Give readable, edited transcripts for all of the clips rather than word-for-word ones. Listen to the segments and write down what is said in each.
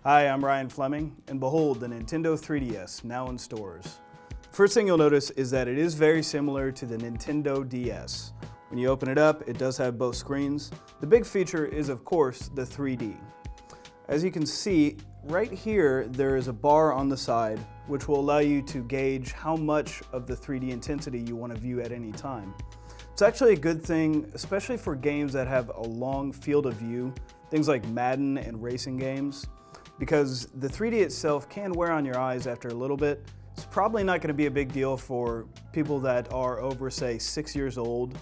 Hi, I'm Ryan Fleming, and behold the Nintendo 3DS, now in stores. First thing you'll notice is that it is very similar to the Nintendo DS. When you open it up, it does have both screens. The big feature is, of course, the 3D. As you can see, right here, there is a bar on the side, which will allow you to gauge how much of the 3D intensity you want to view at any time. It's actually a good thing, especially for games that have a long field of view, things like Madden and racing games, because the 3D itself can wear on your eyes after a little bit. It's probably not going to be a big deal for people that are over, say, 6 years old.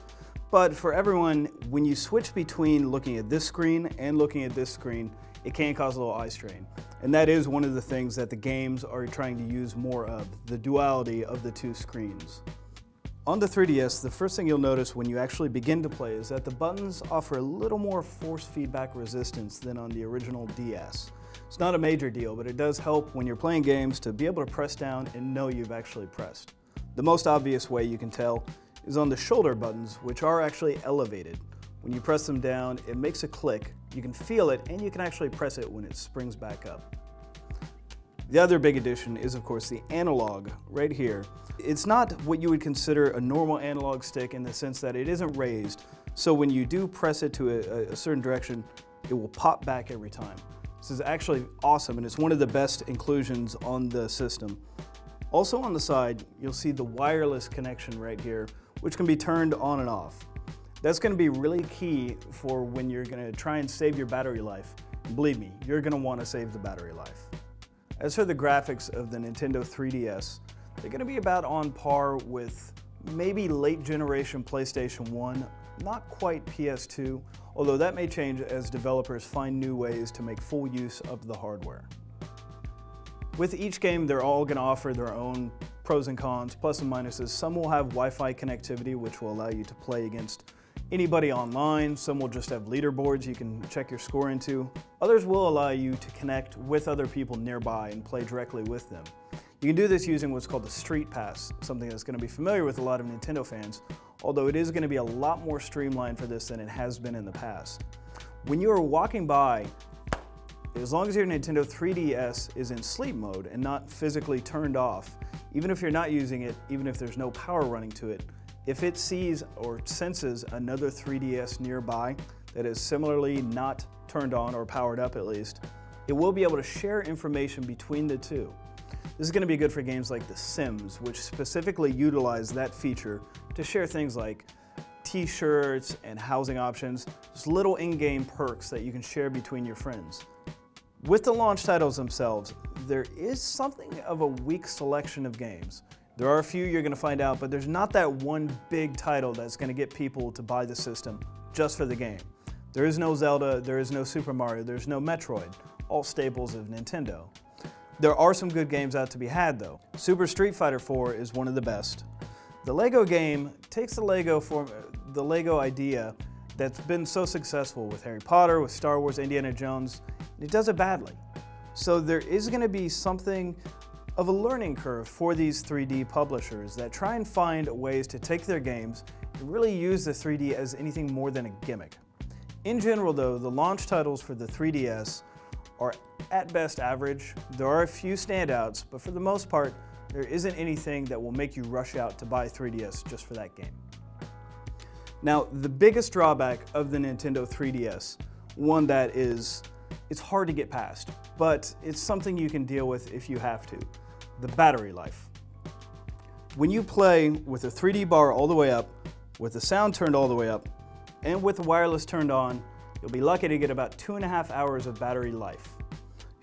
But for everyone, when you switch between looking at this screen and looking at this screen, it can cause a little eye strain. And that is one of the things that the games are trying to use more of, the duality of the two screens. On the 3DS, the first thing you'll notice when you actually begin to play is that the buttons offer a little more force feedback resistance than on the original DS. It's not a major deal, but it does help when you're playing games to be able to press down and know you've actually pressed. The most obvious way you can tell is on the shoulder buttons, which are actually elevated. When you press them down, it makes a click, you can feel it, and you can actually press it when it springs back up. The other big addition is, of course, the analog right here. It's not what you would consider a normal analog stick in the sense that it isn't raised, so when you do press it to a certain direction, it will pop back every time. This is actually awesome, and it's one of the best inclusions on the system. Also on the side, you'll see the wireless connection right here, which can be turned on and off. That's going to be really key for when you're going to try and save your battery life. And believe me, you're going to want to save the battery life. As for the graphics of the Nintendo 3DS, they're going to be about on par with maybe late generation PlayStation 1, not quite PS2, although that may change as developers find new ways to make full use of the hardware. With each game, they're all going to offer their own pros and cons, plus and minuses. Some will have Wi-Fi connectivity, which will allow you to play against anybody online. Some will just have leaderboards you can check your score into. Others will allow you to connect with other people nearby and play directly with them. You can do this using what's called the Street Pass, something that's going to be familiar with a lot of Nintendo fans, although it is going to be a lot more streamlined for this than it has been in the past. When you are walking by, as long as your Nintendo 3DS is in sleep mode and not physically turned off, even if you're not using it, even if there's no power running to it, if it sees or senses another 3DS nearby that is similarly not turned on or powered up at least, it will be able to share information between the two. This is going to be good for games like The Sims, which specifically utilize that feature to share things like t-shirts and housing options, just little in-game perks that you can share between your friends. With the launch titles themselves, there is something of a weak selection of games. There are a few you're going to find out, but there's not that one big title that's going to get people to buy the system just for the game. There is no Zelda, there is no Super Mario, there's no Metroid, all staples of Nintendo. There are some good games out to be had though. Super Street Fighter IV is one of the best. The Lego game takes the Lego idea that's been so successful with Harry Potter, with Star Wars, Indiana Jones, and it does it badly. So there is going to be something of a learning curve for these 3D publishers that try and find ways to take their games and really use the 3D as anything more than a gimmick. In general though, the launch titles for the 3DS are at best average. There are a few standouts, but for the most part, there isn't anything that will make you rush out to buy 3DS just for that game. Now, the biggest drawback of the Nintendo 3DS, one that it's hard to get past, but it's something you can deal with if you have to, the battery life. When you play with a 3D bar all the way up, with the sound turned all the way up, and with the wireless turned on, you'll be lucky to get about 2.5 hours of battery life.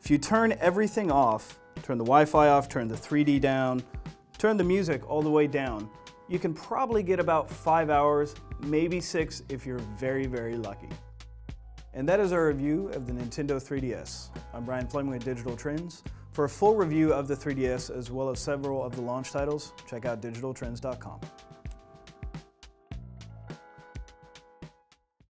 If you turn everything off, turn the Wi-Fi off, turn the 3D down, turn the music all the way down, you can probably get about 5 hours, maybe 6 if you're very, very lucky. And that is our review of the Nintendo 3DS. I'm Ryan Fleming with Digital Trends. For a full review of the 3DS as well as several of the launch titles, check out digitaltrends.com.